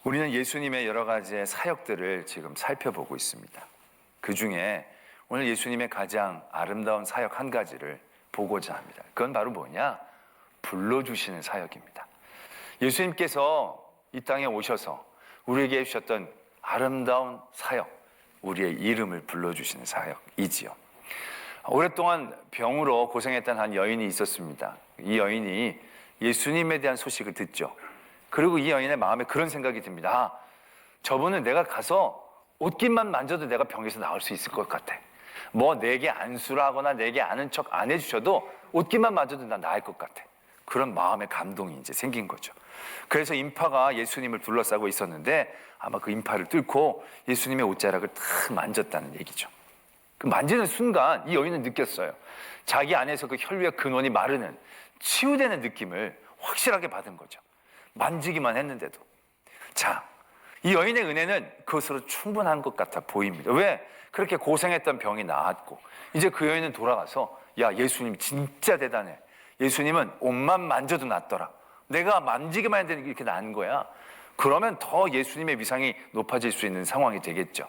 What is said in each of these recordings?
우리는 예수님의 여러 가지의 사역들을 지금 살펴보고 있습니다. 그 중에 오늘 예수님의 가장 아름다운 사역 한 가지를 보고자 합니다. 그건 바로 뭐냐? 불러주시는 사역입니다. 예수님께서 이 땅에 오셔서 우리에게 해주셨던 아름다운 사역, 우리의 이름을 불러주시는 사역이지요. 오랫동안 병으로 고생했던 한 여인이 있었습니다. 이 여인이 예수님에 대한 소식을 듣죠. 그리고 이 여인의 마음에 그런 생각이 듭니다. 아, 저분은 내가 가서 옷깃만 만져도 내가 병에서 나올 수 있을 것 같아. 뭐 내게 안수를 하거나 내게 아는 척 안 해주셔도 옷깃만 만져도 난 나을 것 같아. 그런 마음의 감동이 이제 생긴 거죠. 그래서 인파가 예수님을 둘러싸고 있었는데 아마 그 인파를 뚫고 예수님의 옷자락을 탁 만졌다는 얘기죠. 그 만지는 순간 이 여인은 느꼈어요. 자기 안에서 그 혈류의 근원이 마르는, 치유되는 느낌을 확실하게 받은 거죠. 만지기만 했는데도. 자, 이 여인의 은혜는 그것으로 충분한 것 같아 보입니다. 왜? 그렇게 고생했던 병이 나았고 이제 그 여인은 돌아가서 야, 예수님 진짜 대단해. 예수님은 옷만 만져도 낫더라. 내가 만지기만 했는데 이렇게 나은 거야. 그러면 더 예수님의 위상이 높아질 수 있는 상황이 되겠죠.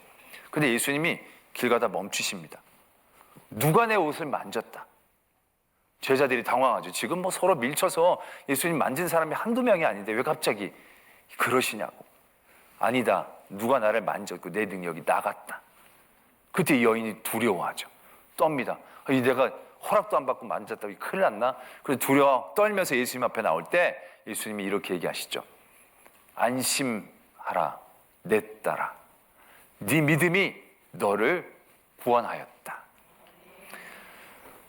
근데 예수님이 길 가다 멈추십니다. 누가 내 옷을 만졌다? 제자들이 당황하죠. 지금 뭐 서로 밀쳐서 예수님 만진 사람이 한두 명이 아닌데 왜 갑자기 그러시냐고. 아니다. 누가 나를 만졌고 내 능력이 나갔다. 그때 이 여인이 두려워하죠. 떱니다. 내가 허락도 안 받고 만졌다고 큰일 났나? 그래서 두려워 떨면서 예수님 앞에 나올 때 예수님이 이렇게 얘기하시죠. 안심하라, 내 딸아. 네 믿음이 너를 구원하였다.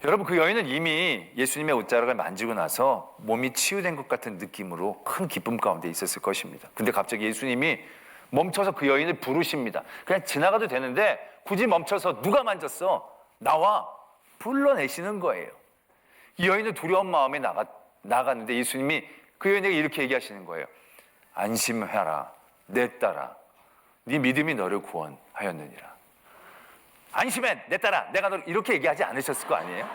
여러분, 그 여인은 이미 예수님의 옷자락을 만지고 나서 몸이 치유된 것 같은 느낌으로 큰 기쁨 가운데 있었을 것입니다. 근데 갑자기 예수님이 멈춰서 그 여인을 부르십니다. 그냥 지나가도 되는데 굳이 멈춰서 누가 만졌어? 나와! 불러내시는 거예요. 이 여인은 두려운 마음에 나갔는데 예수님이 그 여인에게 이렇게 얘기하시는 거예요. 안심해라, 내 딸아. 네 믿음이 너를 구원하였느니라. 안심해, 내 딸아. 내가 너를 이렇게 얘기하지 않으셨을 거 아니에요?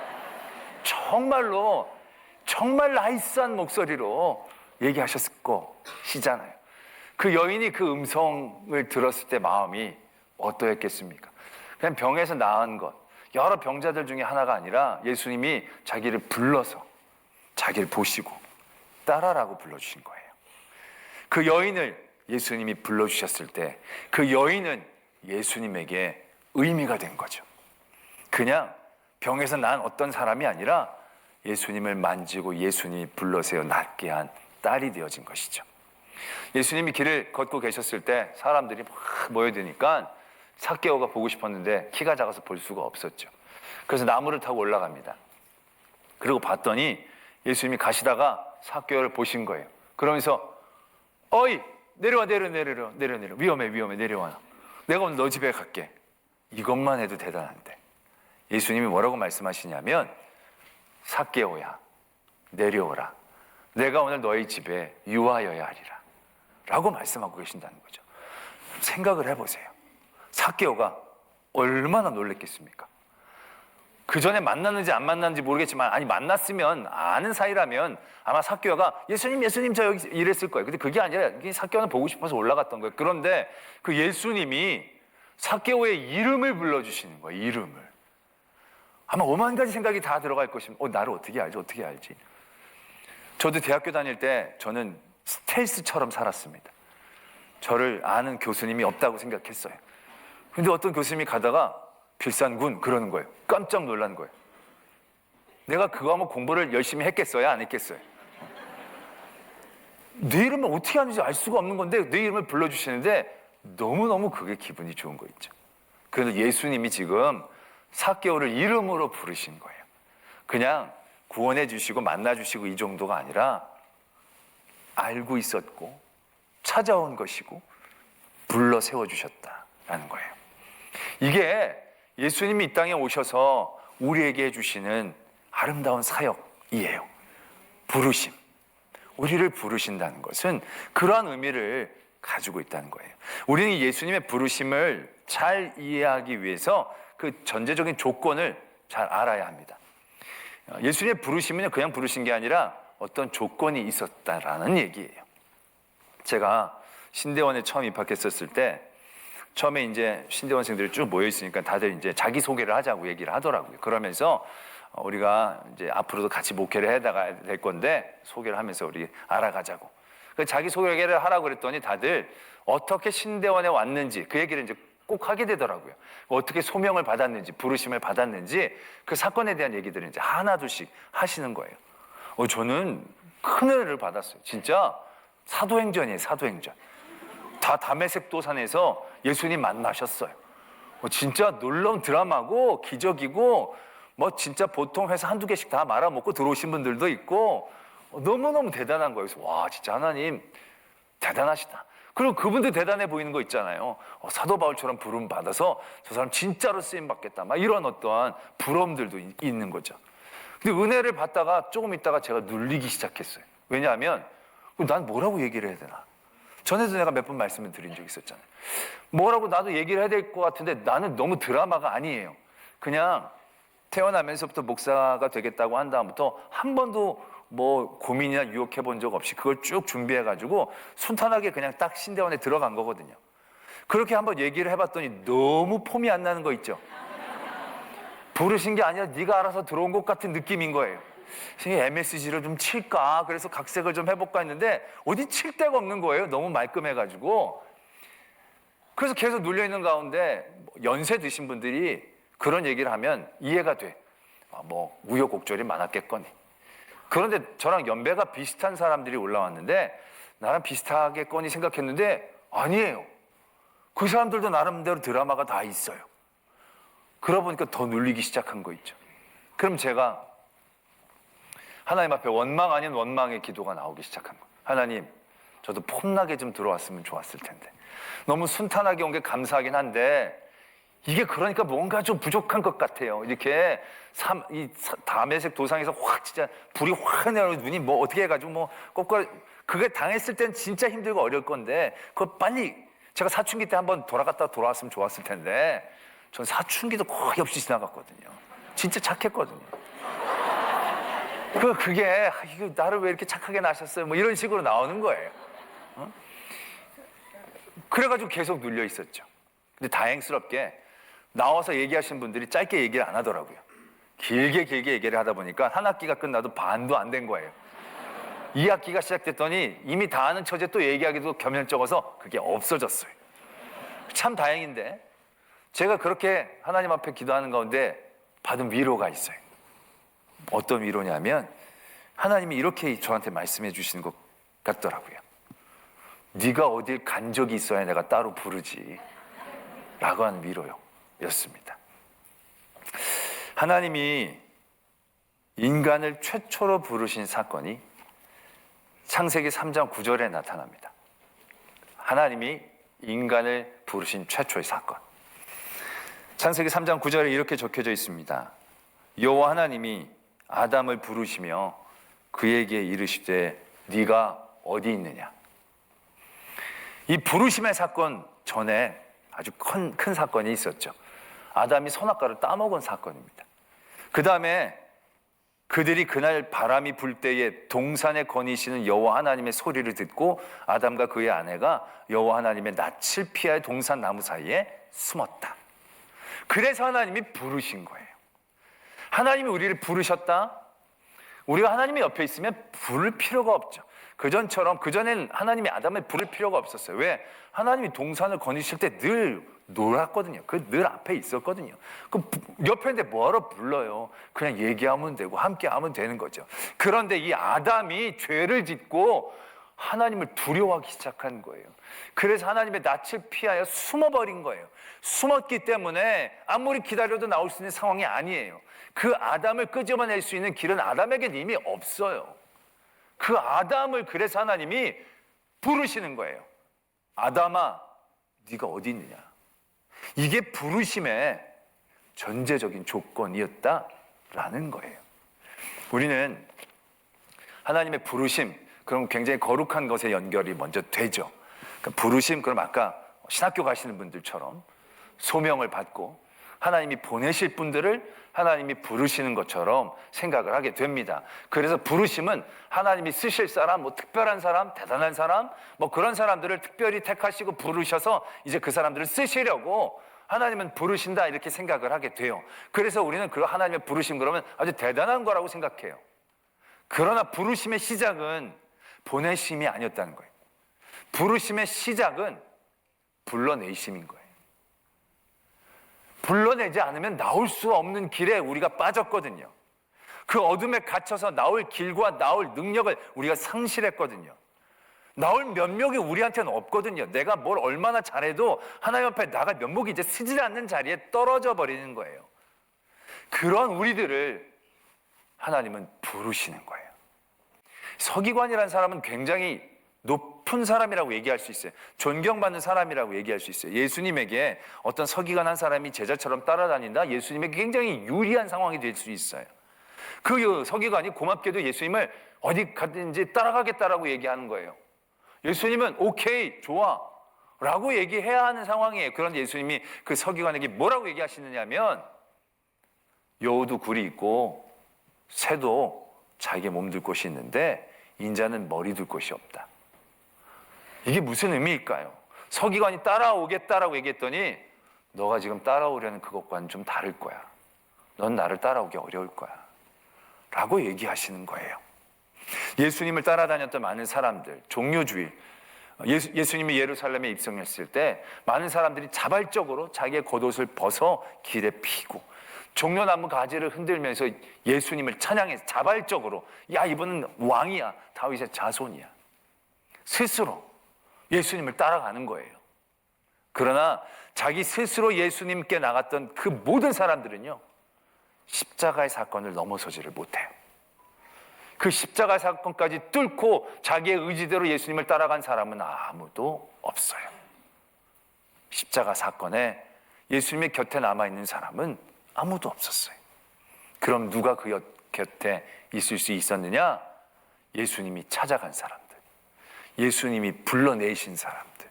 정말 나이스한 목소리로 얘기하셨을 것이잖아요. 그 여인이 그 음성을 들었을 때 마음이 어떠했겠습니까? 그냥 병에서 나은 것, 여러 병자들 중에 하나가 아니라 예수님이 자기를 불러서 자기를 보시고 딸아라고 불러주신 거예요. 그 여인을 예수님이 불러주셨을 때 그 여인은 예수님에게 의미가 된 거죠. 그냥 병에서 난 어떤 사람이 아니라 예수님을 만지고 예수님이 불러세워 낫게 한 딸이 되어진 것이죠. 예수님이 길을 걷고 계셨을 때 사람들이 막 모여드니까 삭개오가 보고 싶었는데 키가 작아서 볼 수가 없었죠. 그래서 나무를 타고 올라갑니다. 그리고 봤더니 예수님이 가시다가 삭개오를 보신 거예요. 그러면서 어이, 내려와. 위험해, 내려와. 내가 오늘 너 집에 갈게. 이것만 해도 대단한데 예수님이 뭐라고 말씀하시냐면 삭개오야, 내려오라. 내가 오늘 너희 집에 유하여야 하리라 라고 말씀하고 계신다는 거죠. 생각을 해보세요. 삭개오가 얼마나 놀랬겠습니까? 그 전에 만났는지 안 만났는지 모르겠지만 아니 만났으면 아는 사이라면 아마 삭개오가 예수님 저 여기 이랬을 거예요. 근데 그게 아니라 삭개오는 보고 싶어서 올라갔던 거예요. 그런데 그 예수님이 삭개오의 이름을 불러주시는 거예요. 이름을. 아마 오만 가지 생각이 다 들어갈 것입니다. 나를 어떻게 알지? 저도 대학교 다닐 때 저는 스텔스처럼 살았습니다. 저를 아는 교수님이 없다고 생각했어요. 근데 어떤 교수님이 가다가 필산군 그러는 거예요. 깜짝 놀란 거예요. 내가 그거 하면 공부를 열심히 했겠어요? 안 했겠어요? 내 이름을 어떻게 하는지 알 수가 없는 건데 내 이름을 불러주시는데 너무너무 그게 기분이 좋은 거 있죠. 그래서 예수님이 지금 삭개오를 이름으로 부르신 거예요. 그냥 구원해 주시고 만나 주시고 이 정도가 아니라 알고 있었고 찾아온 것이고 불러 세워주셨다라는 거예요. 이게 예수님이 이 땅에 오셔서 우리에게 해주시는 아름다운 사역이에요. 부르심. 우리를 부르신다는 것은 그러한 의미를 가지고 있다는 거예요. 우리는 예수님의 부르심을 잘 이해하기 위해서 그 전제적인 조건을 잘 알아야 합니다. 예수님의 부르심은 그냥 부르신 게 아니라 어떤 조건이 있었다라는 얘기예요. 제가 신대원에 처음 입학했었을 때 처음에 이제 신대원생들이 쭉 모여 있으니까 다들 이제 자기 소개를 하자고 얘기를 하더라고요. 그러면서 우리가 이제 앞으로도 같이 목회를 해나가야 될 건데 소개를 하면서 우리 알아가자고. 그 자기 소개를 하라고 그랬더니 다들 어떻게 신대원에 왔는지 그 얘기를 이제 꼭 하게 되더라고요. 어떻게 소명을 받았는지, 부르심을 받았는지 그 사건에 대한 얘기들을 이제 하나둘씩 하시는 거예요. 저는 큰 은혜를 받았어요. 진짜 사도행전이에요, 사도행전. 다 다메섹 도산에서 예수님 만나셨어요. 진짜 놀라운 드라마고 기적이고 뭐 진짜 보통 회사 한두 개씩 다 말아먹고 들어오신 분들도 있고 너무너무 대단한 거예요. 그래서 와, 진짜 하나님 대단하시다. 그리고 그분도 대단해 보이는 거 있잖아요. 사도 바울처럼 부름 받아서 저 사람 진짜로 쓰임 받겠다. 막 이런 어떠한 부러움들도 있는 거죠. 근데 은혜를 받다가 조금 있다가 제가 눌리기 시작했어요. 왜냐하면 난 뭐라고 얘기를 해야 되나? 전에도 내가 몇 번 말씀을 드린 적 있었잖아요. 뭐라고 나도 얘기를 해야 될 것 같은데 나는 너무 드라마가 아니에요. 그냥 태어나면서부터 목사가 되겠다고 한 다음부터 한 번도 뭐 고민이나 유혹해 본 적 없이 그걸 쭉 준비해가지고 순탄하게 그냥 딱 신대원에 들어간 거거든요. 그렇게 한번 얘기를 해봤더니 너무 폼이 안 나는 거 있죠. 부르신 게 아니라 네가 알아서 들어온 것 같은 느낌인 거예요. MSG를 좀 칠까? 그래서 각색을 좀 해볼까 했는데 어디 칠 데가 없는 거예요. 너무 말끔해가지고. 그래서 계속 눌려있는 가운데 연세 드신 분들이 그런 얘기를 하면 이해가 돼. 뭐 우여곡절이 많았겠거니. 그런데 저랑 연배가 비슷한 사람들이 올라왔는데 나랑 비슷하겠거니 생각했는데 아니에요. 그 사람들도 나름대로 드라마가 다 있어요. 그러다 보니까 더 눌리기 시작한 거 있죠. 그럼 제가 하나님 앞에 원망 아닌 원망의 기도가 나오기 시작한 거예요. 하나님, 저도 폼나게 좀 들어왔으면 좋았을 텐데 너무 순탄하게 온 게 감사하긴 한데 이게 그러니까 뭔가 좀 부족한 것 같아요. 이렇게 이 다메섹 도상에서 확 진짜 불이 확 내려 눈이 뭐 어떻게 해가지고 뭐 꼭꼭 그게 당했을 땐 진짜 힘들고 어려울 건데 그거 빨리 제가 사춘기 때 한번 돌아왔으면 좋았을 텐데 전 사춘기도 거의 없이 지나갔거든요. 진짜 착했거든요. 그게 이거 나를 왜 이렇게 착하게 낳으셨어요? 뭐 이런 식으로 나오는 거예요. 그래가지고 계속 눌려 있었죠. 근데 다행스럽게 나와서 얘기하신 분들이 짧게 얘기를 안 하더라고요. 길게 얘기를 하다 보니까 한 학기가 끝나도 반도 안 된 거예요. 2학기가 시작됐더니 이미 다 아는 처제 또 얘기하기도 겸연쩍어서 그게 없어졌어요. 참 다행인데 제가 그렇게 하나님 앞에 기도하는 가운데 받은 위로가 있어요. 어떤 위로냐면 하나님이 이렇게 저한테 말씀해 주시는 것 같더라고요. 네가 어딜 간 적이 있어야 내가 따로 부르지 라고 하는 위로였습니다. 하나님이 인간을 최초로 부르신 사건이 창세기 3장 9절에 나타납니다. 하나님이 인간을 부르신 최초의 사건. 창세기 3장 9절에 이렇게 적혀져 있습니다. 여호와 하나님이 아담을 부르시며 그에게 이르시되 네가 어디 있느냐. 이 부르심의 사건 전에 아주 큰 사건이 있었죠. 아담이 선악과를 따먹은 사건입니다. 그 다음에 그들이 그날 바람이 불 때에 동산에 거니시는 여호와 하나님의 소리를 듣고 아담과 그의 아내가 여호와 하나님의 낯을 피하여 동산 나무 사이에 숨었다. 그래서 하나님이 부르신 거예요. 하나님이 우리를 부르셨다. 우리가 하나님의 옆에 있으면 부를 필요가 없죠. 그전에는 하나님이 아담을 부를 필요가 없었어요. 왜? 하나님이 동산을 거니실 때 늘 놀았거든요. 그 늘 앞에 있었거든요. 그 옆에 있는데 뭐하러 불러요? 그냥 얘기하면 되고 함께 하면 되는 거죠. 그런데 이 아담이 죄를 짓고 하나님을 두려워하기 시작한 거예요. 그래서 하나님의 낯을 피하여 숨어버린 거예요. 숨었기 때문에 아무리 기다려도 나올 수 있는 상황이 아니에요. 그 아담을 끄집어낼 수 있는 길은 아담에게는 이미 없어요. 그 아담을 그래서 하나님이 부르시는 거예요. 아담아, 네가 어디 있느냐. 이게 부르심의 전제적인 조건이었다라는 거예요. 우리는 하나님의 부르심, 그럼 굉장히 거룩한 것에 연결이 먼저 되죠. 그러니까 부르심, 그럼 아까 신학교 가시는 분들처럼 소명을 받고 하나님이 보내실 분들을 하나님이 부르시는 것처럼 생각을 하게 됩니다. 그래서 부르심은 하나님이 쓰실 사람, 뭐 특별한 사람, 대단한 사람, 뭐 그런 사람들을 특별히 택하시고 부르셔서 이제 그 사람들을 쓰시려고 하나님은 부르신다 이렇게 생각을 하게 돼요. 그래서 우리는 그 하나님의 부르심 그러면 아주 대단한 거라고 생각해요. 그러나 부르심의 시작은 보내심이 아니었다는 거예요. 부르심의 시작은 불러내심인 거예요. 불러내지 않으면 나올 수 없는 길에 우리가 빠졌거든요. 그 어둠에 갇혀서 나올 길과 나올 능력을 우리가 상실했거든요. 나올 면목이 우리한테는 없거든요. 내가 뭘 얼마나 잘해도 하나님 앞에 나갈 면목이 이제 쓰지 않는 자리에 떨어져 버리는 거예요. 그런 우리들을 하나님은 부르시는 거예요. 서기관이라는 사람은 굉장히 높은 사람이라고 얘기할 수 있어요. 존경받는 사람이라고 얘기할 수 있어요. 예수님에게 어떤 서기관 한 사람이 제자처럼 따라다닌다? 예수님에게 굉장히 유리한 상황이 될 수 있어요. 그 서기관이 고맙게도 예수님을 어디 가든지 따라가겠다라고 얘기하는 거예요. 예수님은 오케이, 좋아 라고 얘기해야 하는 상황이에요. 그런데 예수님이 그 서기관에게 뭐라고 얘기하시느냐면 여우도 굴이 있고 새도 자기의 몸둘 곳이 있는데 인자는 머리 둘 곳이 없다. 이게 무슨 의미일까요? 서기관이 따라오겠다라고 얘기했더니 너가 지금 따라오려는 그것과는 좀 다를 거야. 넌 나를 따라오기 어려울 거야 라고 얘기하시는 거예요. 예수님을 따라다녔던 많은 사람들, 종료주일, 예수님이 예루살렘에 입성했을 때 많은 사람들이 자발적으로 자기의 겉옷을 벗어 길에 피고 종려나무 가지를 흔들면서 예수님을 찬양해서 자발적으로 야 이분은 왕이야, 다윗의 자손이야, 스스로 예수님을 따라가는 거예요. 그러나 자기 스스로 예수님께 나갔던 그 모든 사람들은요 십자가의 사건을 넘어서지를 못해요. 그 십자가 사건까지 뚫고 자기의 의지대로 예수님을 따라간 사람은 아무도 없어요. 십자가 사건에 예수님의 곁에 남아있는 사람은 아무도 없었어요. 그럼 누가 그 곁에 있을 수 있었느냐? 예수님이 찾아간 사람들, 예수님이 불러내신 사람들,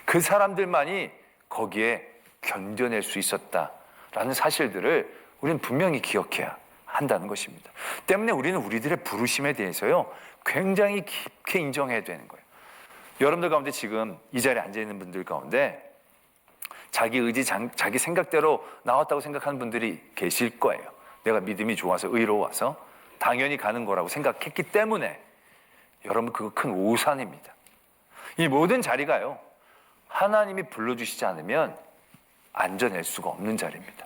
그 사람들만이 거기에 견뎌낼 수 있었다라는 사실들을 우리는 분명히 기억해야 한다는 것입니다. 때문에 우리는 우리들의 부르심에 대해서요 굉장히 깊게 인정해야 되는 거예요. 여러분들 가운데 지금 이 자리에 앉아있는 분들 가운데 자기 의지, 자기 생각대로 나왔다고 생각하는 분들이 계실 거예요. 내가 믿음이 좋아서 의로워서 당연히 가는 거라고 생각했기 때문에 여러분 그거 큰 오산입니다. 이 모든 자리가요 하나님이 불러주시지 않으면 앉아낼 수가 없는 자리입니다.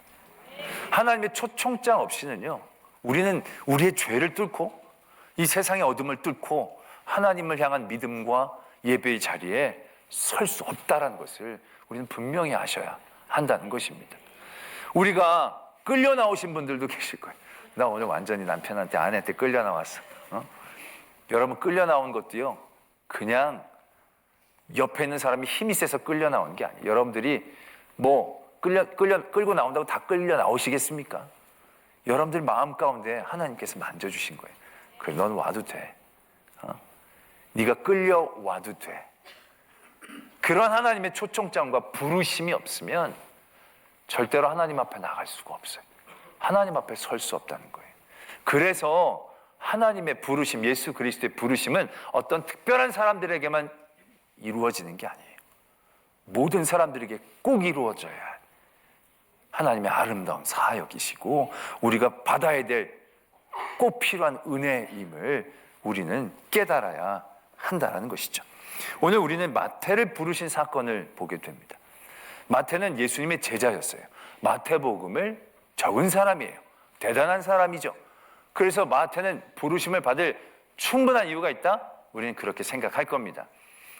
하나님의 초청장 없이는요 우리는 우리의 죄를 뚫고 이 세상의 어둠을 뚫고 하나님을 향한 믿음과 예배의 자리에 설 수 없다는 것을 우리는 분명히 아셔야 한다는 것입니다. 우리가 끌려 나오신 분들도 계실 거예요. 나 오늘 완전히 남편한테 아내한테 끌려 나왔어. 여러분 끌려 나온 것도요 그냥 옆에 있는 사람이 힘이 세서 끌려 나온 게 아니에요. 여러분들이 뭐 끌고 나온다고 다 끌려 나오시겠습니까? 여러분들 마음 가운데 하나님께서 만져주신 거예요. 그래, 넌 와도 돼. 네가 끌려와도 돼. 그런 하나님의 초청장과 부르심이 없으면 절대로 하나님 앞에 나갈 수가 없어요. 하나님 앞에 설 수 없다는 거예요. 그래서 하나님의 부르심, 예수 그리스도의 부르심은 어떤 특별한 사람들에게만 이루어지는 게 아니에요. 모든 사람들에게 꼭 이루어져야 해요. 하나님의 아름다운 사역이시고 우리가 받아야 될 꼭 필요한 은혜임을 우리는 깨달아야 한다는 것이죠. 오늘 우리는 마태를 부르신 사건을 보게 됩니다. 마태는 예수님의 제자였어요. 마태복음을 적은 사람이에요. 대단한 사람이죠. 그래서 마태는 부르심을 받을 충분한 이유가 있다? 우리는 그렇게 생각할 겁니다.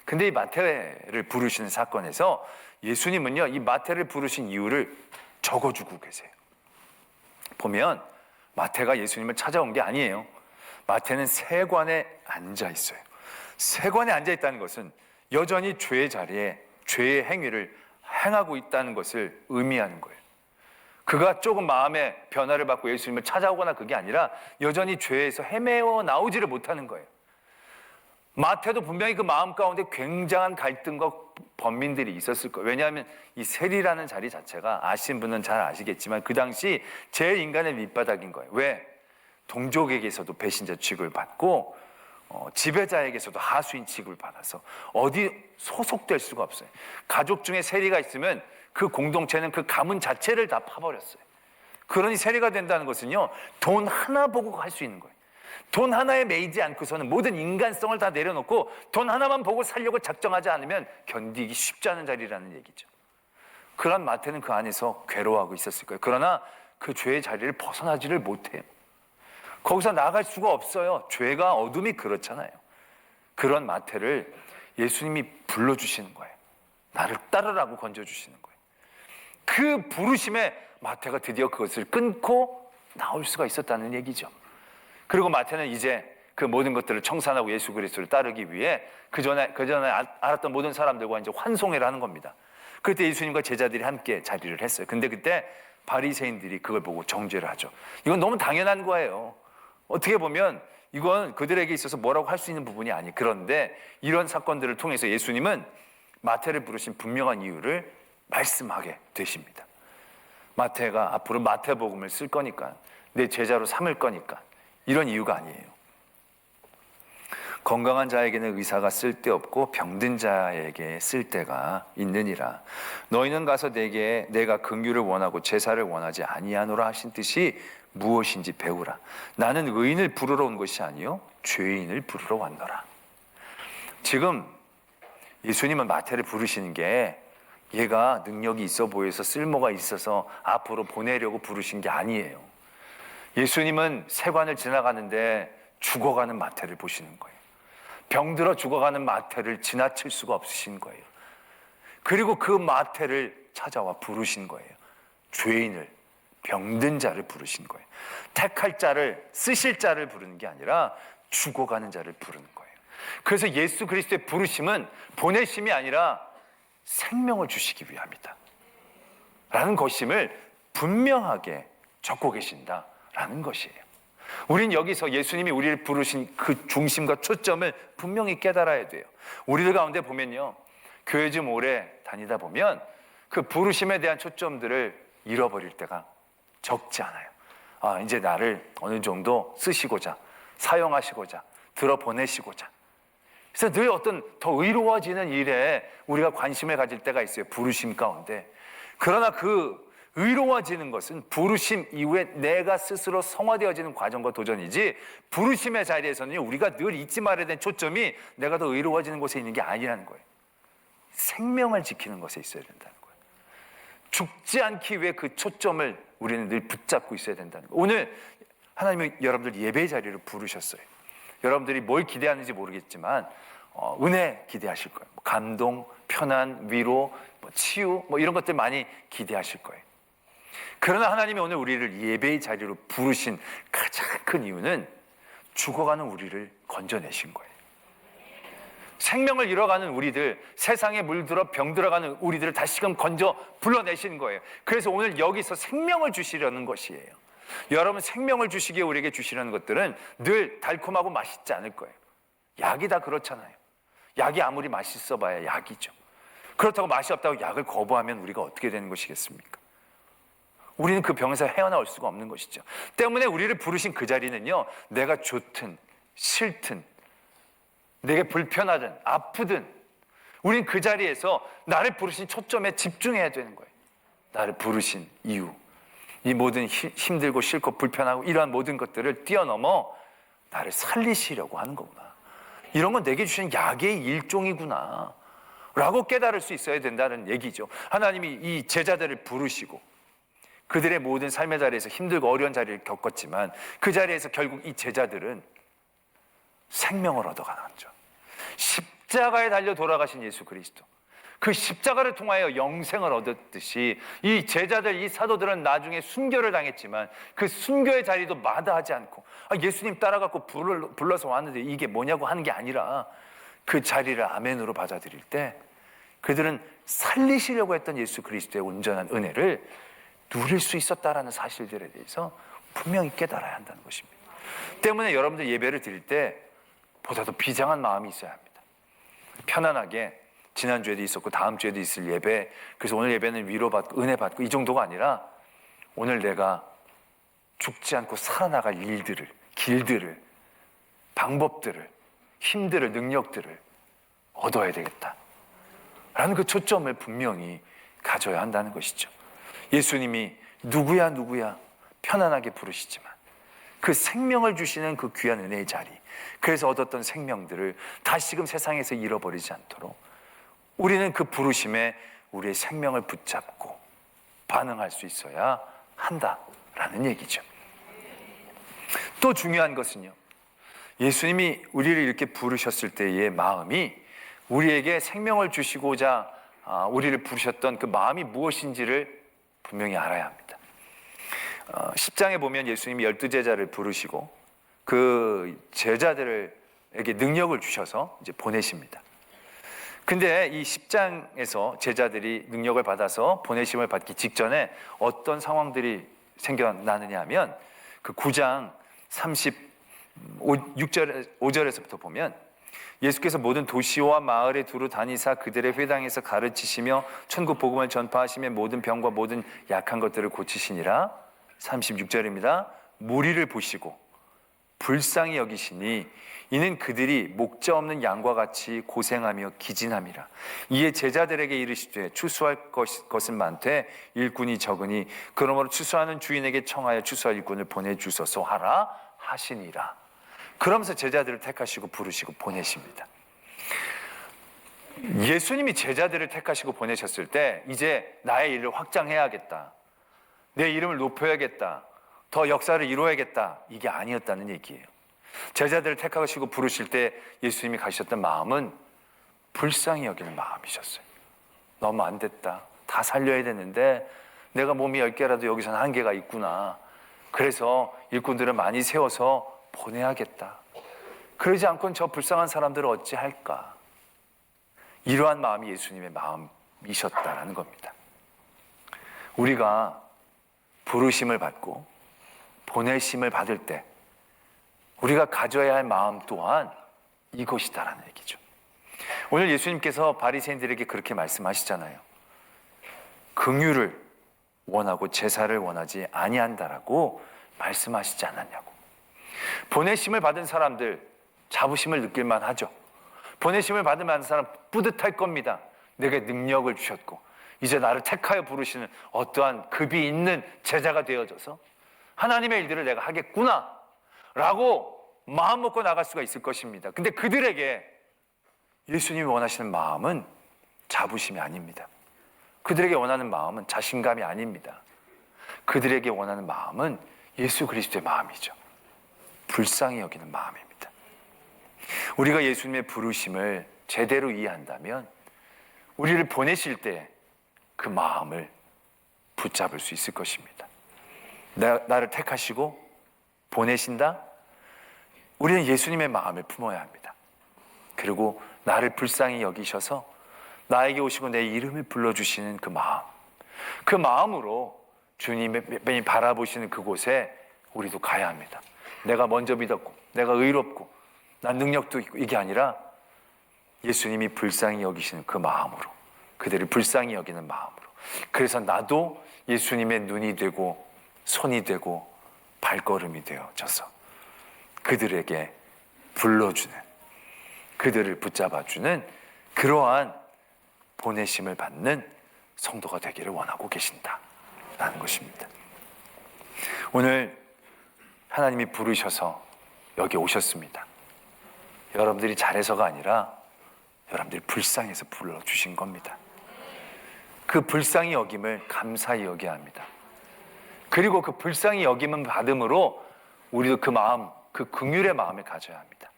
근데 이 마태를 부르시는 사건에서 예수님은요 이 마태를 부르신 이유를 적어주고 계세요. 보면 마태가 예수님을 찾아온 게 아니에요. 마태는 세관에 앉아 있어요. 세관에 앉아 있다는 것은 여전히 죄의 자리에 죄의 행위를 행하고 있다는 것을 의미하는 거예요. 그가 조금 마음의 변화를 받고 예수님을 찾아오거나 그게 아니라 여전히 죄에서 헤매어 나오지를 못하는 거예요. 마태도 분명히 그 마음 가운데 굉장한 갈등과 번민들이 있었을 거예요. 왜냐하면 이 세리라는 자리 자체가 아시는 분은 잘 아시겠지만 그 당시 제일 인간의 밑바닥인 거예요. 왜? 동족에게서도 배신자 취급을 받고 지배자에게서도 하수인 취급을 받아서 어디 소속될 수가 없어요. 가족 중에 세리가 있으면 그 공동체는 그 가문 자체를 다 파버렸어요. 그러니 세리가 된다는 것은요, 돈 하나 보고 할 수 있는 거예요. 돈 하나에 매이지 않고서는 모든 인간성을 다 내려놓고 돈 하나만 보고 살려고 작정하지 않으면 견디기 쉽지 않은 자리라는 얘기죠. 그런 마태는 그 안에서 괴로워하고 있었을 거예요. 그러나 그 죄의 자리를 벗어나지를 못해요. 거기서 나갈 수가 없어요. 죄가 어둠이 그렇잖아요. 그런 마태를 예수님이 불러주시는 거예요. 나를 따르라고 건져주시는 거예요. 그 부르심에 마태가 드디어 그것을 끊고 나올 수가 있었다는 얘기죠. 그리고 마태는 이제 그 모든 것들을 청산하고 예수 그리스도를 따르기 위해 그 전에 알았던 모든 사람들과 이제 환송회를 하는 겁니다. 그때 예수님과 제자들이 함께 자리를 했어요. 근데 그때 바리새인들이 그걸 보고 정죄를 하죠. 이건 너무 당연한 거예요. 어떻게 보면 이건 그들에게 있어서 뭐라고 할 수 있는 부분이 아니에요. 그런데 이런 사건들을 통해서 예수님은 마태를 부르신 분명한 이유를 말씀하게 되십니다. 마태가 앞으로 마태복음을 쓸 거니까, 내 제자로 삼을 거니까, 이런 이유가 아니에요. 건강한 자에게는 의사가 쓸데없고 병든 자에게 쓸데가 있느니라. 너희는 가서 내가 긍휼을 원하고 제사를 원하지 아니하노라 하신 뜻이 무엇인지 배우라. 나는 의인을 부르러 온 것이 아니요 죄인을 부르러 왔노라. 지금 예수님은 마태를 부르시는 게 얘가 능력이 있어 보여서 쓸모가 있어서 앞으로 보내려고 부르신 게 아니에요. 예수님은 세관을 지나가는데 죽어가는 마태를 보시는 거예요. 병들어 죽어가는 마태를 지나칠 수가 없으신 거예요. 그리고 그 마태를 찾아와 부르신 거예요. 죄인을, 병든 자를 부르신 거예요. 택할 자를, 쓰실 자를 부르는 게 아니라 죽어가는 자를 부르는 거예요. 그래서 예수 그리스도의 부르심은 보내심이 아니라 생명을 주시기 위함이다 라는 것임을 분명하게 적고 계신다라는 것이에요. 우린 여기서 예수님이 우리를 부르신 그 중심과 초점을 분명히 깨달아야 돼요. 우리들 가운데 보면요, 교회 좀 오래 다니다 보면 그 부르심에 대한 초점들을 잃어버릴 때가 적지 않아요. 이제 나를 어느 정도 쓰시고자, 사용하시고자, 들어보내시고자. 그래서 늘 어떤 더 의로워지는 일에 우리가 관심을 가질 때가 있어요. 부르심 가운데. 그러나 그 의로워지는 것은 부르심 이후에 내가 스스로 성화되어지는 과정과 도전이지, 부르심의 자리에서는 우리가 늘 잊지 말아야 되는 초점이 내가 더 의로워지는 곳에 있는 게 아니라는 거예요. 생명을 지키는 것에 있어야 된다는 거예요. 죽지 않기 위해 그 초점을 우리는 늘 붙잡고 있어야 된다는 거예요. 오늘 하나님이 여러분들 예배의 자리를 부르셨어요. 여러분들이 뭘 기대하는지 모르겠지만 은혜 기대하실 거예요. 감동, 편안, 위로, 치유 이런 것들 많이 기대하실 거예요. 그러나 하나님이 오늘 우리를 예배의 자리로 부르신 가장 큰 이유는 죽어가는 우리를 건져내신 거예요. 생명을 잃어가는 우리들, 세상에 물들어 병들어가는 우리들을 다시금 건져 불러내시는 거예요. 그래서 오늘 여기서 생명을 주시려는 것이에요. 여러분, 생명을 주시기에 우리에게 주시려는 것들은 늘 달콤하고 맛있지 않을 거예요. 약이 다 그렇잖아요. 약이 아무리 맛있어 봐야 약이죠. 그렇다고 맛이 없다고 약을 거부하면 우리가 어떻게 되는 것이겠습니까? 우리는 그 병에서 헤어나올 수가 없는 것이죠. 때문에 우리를 부르신 그 자리는요, 내가 좋든 싫든 내게 불편하든 아프든 우린 그 자리에서 나를 부르신 초점에 집중해야 되는 거예요. 나를 부르신 이유, 이 모든 힘들고 싫고 불편하고 이러한 모든 것들을 뛰어넘어 나를 살리시려고 하는 거구나. 이런 건 내게 주신 약의 일종이구나 라고 깨달을 수 있어야 된다는 얘기죠. 하나님이 이 제자들을 부르시고 그들의 모든 삶의 자리에서 힘들고 어려운 자리를 겪었지만 그 자리에서 결국 이 제자들은 생명을 얻어가죠. 십자가에 달려 돌아가신 예수 그리스도, 그 십자가를 통하여 영생을 얻었듯이 이 제자들, 이 사도들은 나중에 순교를 당했지만 그 순교의 자리도 마다하지 않고 예수님 따라갖고 불러서 왔는데 이게 뭐냐고 하는 게 아니라 그 자리를 아멘으로 받아들일 때 그들은 살리시려고 했던 예수 그리스도의 온전한 은혜를 누릴 수 있었다라는 사실들에 대해서 분명히 깨달아야 한다는 것입니다. 때문에 여러분들 예배를 드릴 때 보다도 비장한 마음이 있어야 합니다. 편안하게 지난주에도 있었고 다음 주에도 있을 예배, 그래서 오늘 예배는 위로받고 은혜 받고 이 정도가 아니라 오늘 내가 죽지 않고 살아나갈 일들을, 길들을, 방법들을, 힘들을, 능력들을 얻어야 되겠다 라는 그 초점을 분명히 가져야 한다는 것이죠. 예수님이 누구야 편안하게 부르시지만 그 생명을 주시는 그 귀한 은혜의 자리, 그래서 얻었던 생명들을 다시금 세상에서 잃어버리지 않도록 우리는 그 부르심에 우리의 생명을 붙잡고 반응할 수 있어야 한다라는 얘기죠. 또 중요한 것은요, 예수님이 우리를 이렇게 부르셨을 때의 마음이 우리에게 생명을 주시고자 우리를 부르셨던 그 마음이 무엇인지를 분명히 알아야 합니다. 10장에 보면 예수님이 12제자를 부르시고 그 제자들에게 능력을 주셔서 이제 보내십니다. 근데 이 10장에서 제자들이 능력을 받아서 보내심을 받기 직전에 어떤 상황들이 생겨나느냐 하면 그 9장 35절에서부터 보면 예수께서 모든 도시와 마을에 두루 다니사 그들의 회당에서 가르치시며 천국 복음을 전파하시며 모든 병과 모든 약한 것들을 고치시니라. 36절입니다. 무리를 보시고 불쌍히 여기시니 이는 그들이 목자 없는 양과 같이 고생하며 기진함이라. 이에 제자들에게 이르시되 추수할 것은 많되 일꾼이 적으니 그러므로 추수하는 주인에게 청하여 추수할 일꾼을 보내주소서 하라 하시니라. 그러면서 제자들을 택하시고 부르시고 보내십니다. 예수님이 제자들을 택하시고 보내셨을 때 이제 나의 일을 확장해야겠다, 내 이름을 높여야겠다, 더 역사를 이루어야겠다, 이게 아니었다는 얘기예요. 제자들을 택하시고 부르실 때 예수님이 가셨던 마음은 불쌍히 여기는 마음이셨어요. 너무 안 됐다, 다 살려야 되는데 내가 몸이 10개라도 여기서는 한계가 있구나, 그래서 일꾼들을 많이 세워서 보내야겠다, 그러지 않고는 저 불쌍한 사람들을 어찌 할까, 이러한 마음이 예수님의 마음이셨다라는 겁니다. 우리가 부르심을 받고 보내심을 받을 때 우리가 가져야 할 마음 또한 이것이다라는 얘기죠. 오늘 예수님께서 바리새인들에게 그렇게 말씀하시잖아요. 긍휼을 원하고 제사를 원하지 아니한다라고 말씀하시지 않았냐고. 보내심을 받은 사람들 자부심을 느낄만 하죠. 보내심을 받을 만한 사람 뿌듯할 겁니다. 내게 능력을 주셨고 이제 나를 택하여 부르시는 어떠한 급이 있는 제자가 되어져서 하나님의 일들을 내가 하겠구나 라고 마음 먹고 나갈 수가 있을 것입니다. 근데 그들에게 예수님이 원하시는 마음은 자부심이 아닙니다. 그들에게 원하는 마음은 자신감이 아닙니다. 그들에게 원하는 마음은 예수 그리스도의 마음이죠. 불쌍히 여기는 마음입니다. 우리가 예수님의 부르심을 제대로 이해한다면 우리를 보내실 때 그 마음을 붙잡을 수 있을 것입니다. 나를 택하시고 보내신다? 우리는 예수님의 마음을 품어야 합니다. 그리고 나를 불쌍히 여기셔서 나에게 오시고 내 이름을 불러주시는 그 마음, 그 마음으로 주님이 바라보시는 그곳에 우리도 가야 합니다. 내가 먼저 믿었고 내가 의롭고 난 능력도 있고 이게 아니라 예수님이 불쌍히 여기시는 그 마음으로, 그들을 불쌍히 여기는 마음으로, 그래서 나도 예수님의 눈이 되고 손이 되고 발걸음이 되어져서 그들에게 불러주는, 그들을 붙잡아주는 그러한 보내심을 받는 성도가 되기를 원하고 계신다라는 것입니다. 오늘 하나님이 부르셔서 여기 오셨습니다. 여러분들이 잘해서가 아니라 여러분들이 불쌍해서 불러주신 겁니다. 그 불쌍히 여김을 감사히 여겨야 합니다. 그리고 그 불쌍히 여김을 받음으로 우리도 그 마음, 그 긍휼의 마음을 가져야 합니다.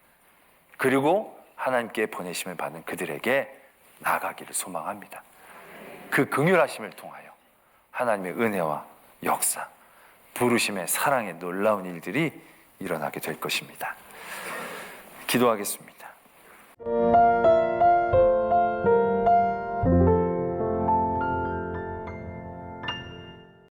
그리고 하나님께 보내심을 받은 그들에게 나아가기를 소망합니다. 그 긍휼하심을 통하여 하나님의 은혜와 역사, 부르심의 사랑의 놀라운 일들이 일어나게 될 것입니다. 기도하겠습니다.